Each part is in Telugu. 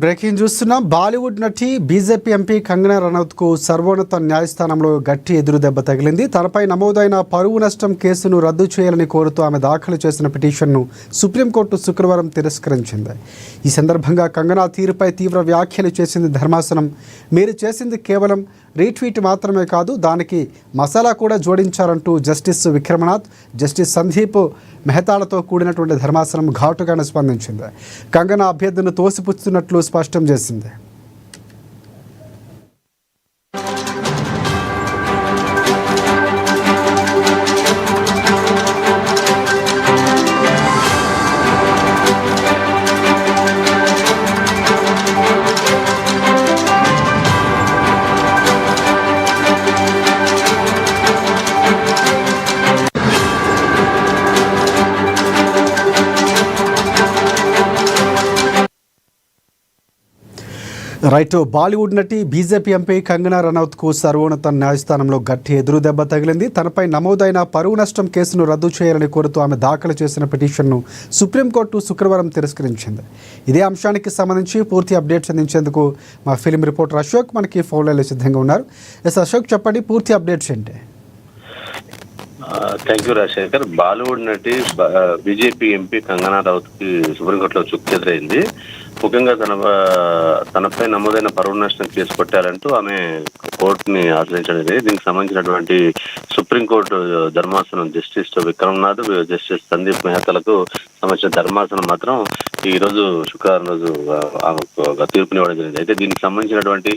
బ్రేకింగ్ చూస్తున్నాం. బాలీవుడ్ నటి బీజేపీ ఎంపీ కంగనా రనౌత్కు సర్వోన్నత న్యాయస్థానంలో గట్టి ఎదురుదెబ్బ తగిలింది. తనపై నమోదైన పరువు నష్టం కేసును రద్దు చేయాలని కోరుతూ ఆమె దాఖలు చేసిన పిటిషన్ను సుప్రీంకోర్టు శుక్రవారం తిరస్కరించింది. ఈ సందర్భంగా కంగనా తీరుపై తీవ్ర వ్యాఖ్యలు చేసింది ధర్మాసనం. మీరు చేసింది కేవలం రీట్వీట్ మాత్రమే కాదు, దానికి మసాలా కూడా జోడించారంటూ జస్టిస్ విక్రమనాథ్, జస్టిస్ సందీప్ మెహతాలతో కూడినటువంటి ధర్మాసనం ఘాటుగానే స్పందించింది. కంగనా అభ్యర్థిని తోసిపుచ్చుతున్నట్లు స్పష్టం చేసింది. రైట్. బాలీవుడ్ నటి బీజేపీ ఎంపీ కంగనా రనౌత్కు సర్వోన్నత న్యాయస్థానంలో గట్టి ఎదురుదెబ్బ తగిలింది. తనపై నమోదైన పరువు నష్టం కేసును రద్దు చేయాలని కోరుతూ ఆమె దాఖలు చేసిన పిటిషన్ను సుప్రీంకోర్టు శుక్రవారం తిరస్కరించింది. ఇదే అంశానికి సంబంధించి పూర్తి అప్డేట్స్ అందించేందుకు మా ఫిలిం రిపోర్టర్ అశోక్ మనకి ఫోన్ లైన్లో సిద్ధంగా ఉన్నారు. ఎస్ అశోక్, చెప్పండి పూర్తి అప్డేట్స్ ఏంటి? Thank you Rajasekhar. బాలీవుడ్ నటి బీజేపీ ఎంపీ కంగనా రనౌత్ కి సుప్రీంకోర్టులో చుక్కు ఎదురైంది. ముఖ్యంగా తనపై నమోదైన పరువు నష్టం కేసు కొట్టారంటూ ఆమె కోర్టుని ఆశ్రయించడం. దీనికి సంబంధించినటువంటి సుప్రీంకోర్టు ధర్మాసనం జస్టిస్ విక్రమనాథ్, జస్టిస్ సందీప్ మెహతాలకు సంబంధించిన ధర్మాసనం మాత్రం ఈ రోజు శుక్రవారం రోజు తీర్పునివ్వడం జరిగింది. అయితే దీనికి సంబంధించినటువంటి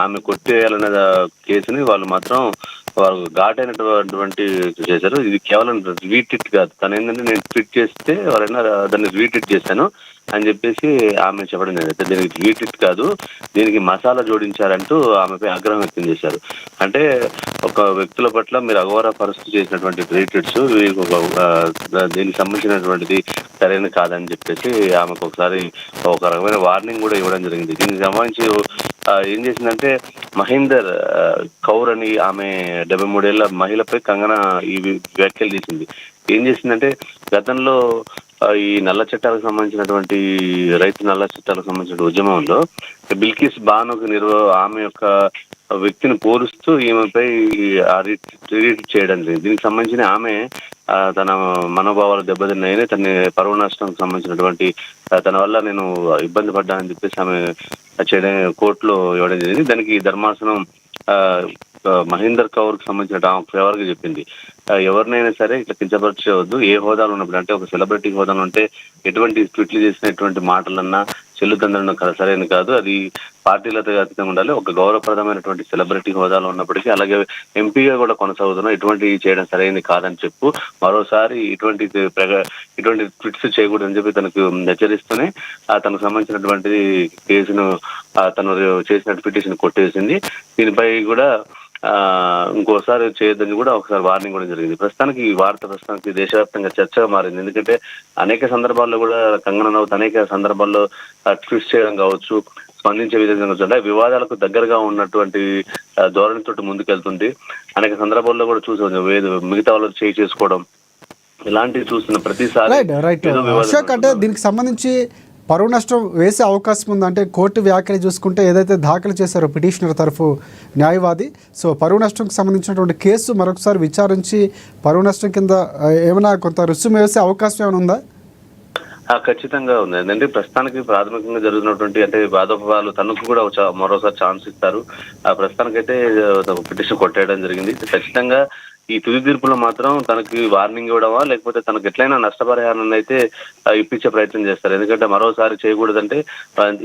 ఆమె కొట్టేయాలన్న కేసుని వాళ్ళు మాత్రం వాళ్ళు ఘాటైనటువంటి చేశారు. ఇది కేవలం రీట్వీట్ కాదు, తను ఏంటంటే నేను ట్వీట్ చేస్తే ఎవరైనా దాన్ని రీట్వీట్ చేశాను అని చెప్పేసి ఆమె చెప్పడం జరిగింది. దీనికి రీట్వీట్ కాదు, దీనికి మసాలా జోడించారంటూ ఆమెపై ఆగ్రహం వ్యక్తం చేశారు. అంటే ఒక వ్యక్తుల పట్ల మీరు అఘోర పరిస్థితి చేసినటువంటి రీట్వీట్స్ దీనికి సంబంధించినటువంటిది సరైన కాదని చెప్పేసి ఆమెకు ఒకసారి ఒక రకమైన వార్నింగ్ కూడా ఇవ్వడం జరిగింది. దీనికి సంబంధించి ఏం చేసిందంటే మహేందర్ కౌర్ అని ఆమె 73 ఏళ్ల మహిళపై కంగనా ఈ వ్యాఖ్యలు చేసింది. ఏం చేసిందంటే గతంలో ఈ నల్ల చట్టాలకు సంబంధించినటువంటి రైతు నల్ల చట్టాలకు సంబంధించిన ఉద్యమంలో బిల్కిస్ బానుకు ఆమె యొక్క వ్యక్తిని పోలుస్తూ ఈమెపై రీట్ చేయడం జరిగింది. దీనికి సంబంధించిన ఆమె తన మనోభావాలు దెబ్బతిన్నాయని, తన పరువు నష్టం సంబంధించినటువంటి తన వల్ల నేను ఇబ్బంది పడ్డానని చెప్పేసి ఆమె చేయడం కోర్టులో ఇవ్వడం జరిగింది. దానికి ధర్మాసనం మహేందర్ కౌర్ కి సంబంధించిన ఫేవర్ గా చెప్పింది. ఎవరినైనా సరే ఇట్లా కించపరచవద్దు. ఏ హోదాలు ఉన్నప్పుడు అంటే ఒక సెలబ్రిటీ హోదాలు ఉంటే ఎటువంటి ట్వీట్లు చేసిన ఎటువంటి మాటలన్నా చెల్లుతందడం సరైన కాదు. అది పార్టీలతో అతీతంగా ఉండాలి. ఒక గౌరవప్రదమైనటువంటి సెలబ్రిటీ హోదాలో ఉన్నప్పటికీ అలాగే ఎంపీగా కూడా కొనసాగుతున్నా ఇటువంటి చేయడం సరైనది కాదని చెప్పు మరోసారి ఇటువంటి ట్వీట్స్ చేయకూడదని చెప్పి తనకు హెచ్చరిస్తూనే తనకు సంబంధించినటువంటి కేసును తను చేసిన పిటిషన్ కొట్టేసింది. దీనిపై కూడా ఇంకోసారి చేయొద్దని కూడా ఒకసారి వార్నింగ్ కూడా జరిగింది. ప్రస్తుతానికి ఈ వార్త దేశవ్యాప్తంగా చర్చగా మారింది. ఎందుకంటే అనేక సందర్భాల్లో కూడా కంగనా రనౌత్ అనేక సందర్భాల్లో ట్వీట్స్ చేయడం కావచ్చు, స్పందించే విధంగా కావచ్చు, వివాదాలకు దగ్గరగా ఉన్నటువంటి ధోరణితో ముందుకెళ్తుంది. అనేక సందర్భాల్లో కూడా చూసాం మిగతా వాళ్ళు చేసుకోవడం ఇలాంటివి చూస్తున్న ప్రతిసారి. అంటే దీనికి సంబంధించి పరువు నష్టం వేసే అవకాశం ఉంది. అంటే కోర్టు వ్యాఖ్యలు చూసుకుంటే ఏదైతే దాఖలు చేశారో పిటిషనర్ తరఫు న్యాయవాది, సో పరువు నష్టంకి సంబంధించినటువంటి కేసు మరొకసారి విచారించి పరువు నష్టం కింద ఏమైనా కొంత రుసుము వేసే అవకాశం ఏమైనా ఉందా? ఖచ్చితంగా ఉంది. ఎందుకంటే ప్రస్తుతానికి ప్రాథమికంగా జరుగుతున్నటువంటి అంటే వాదోపవాదాలు తనకు కూడా మరోసారి ఛాన్స్ ఇస్తారు. ప్రస్తుతానికైతే పిటిషన్ కొట్టేయడం జరిగింది. ఖచ్చితంగా ఈ తుది తీర్పులో మాత్రం తనకి వార్నింగ్ ఇవ్వడమా లేకపోతే తనకు ఎట్లయినా నష్టపరిహారాన్ని అయితే ఇప్పించే ప్రయత్నం చేస్తారు. ఎందుకంటే మరోసారి చేయకూడదంటే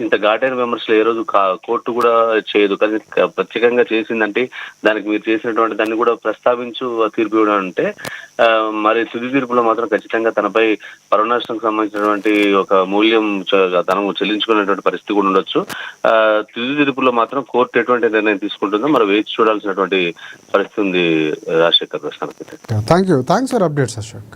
ఇంత ఘాటైన విమర్శలు ఏ రోజు కోర్టు కూడా చేయదు. కానీ ప్రత్యేకంగా చేసిందంటే దానికి మీరు చేసినటువంటి దాన్ని కూడా ప్రస్తావించు తీర్పు ఇవ్వడం అంటే మరి తుది తీర్పులో మాత్రం ఖచ్చితంగా తనపై పరువు నష్టంకు సంబంధించినటువంటి ఒక మూల్యం తనకు చెల్లించుకునేటువంటి పరిస్థితి కూడా ఉండొచ్చు. తుది తీర్పులో మాత్రం కోర్టు ఎటువంటి నిర్ణయం తీసుకుంటుందో మరి వేచి చూడాల్సినటువంటి పరిస్థితి ఉంది Rajasekhar. Thank you. Thanks for updates Ashok.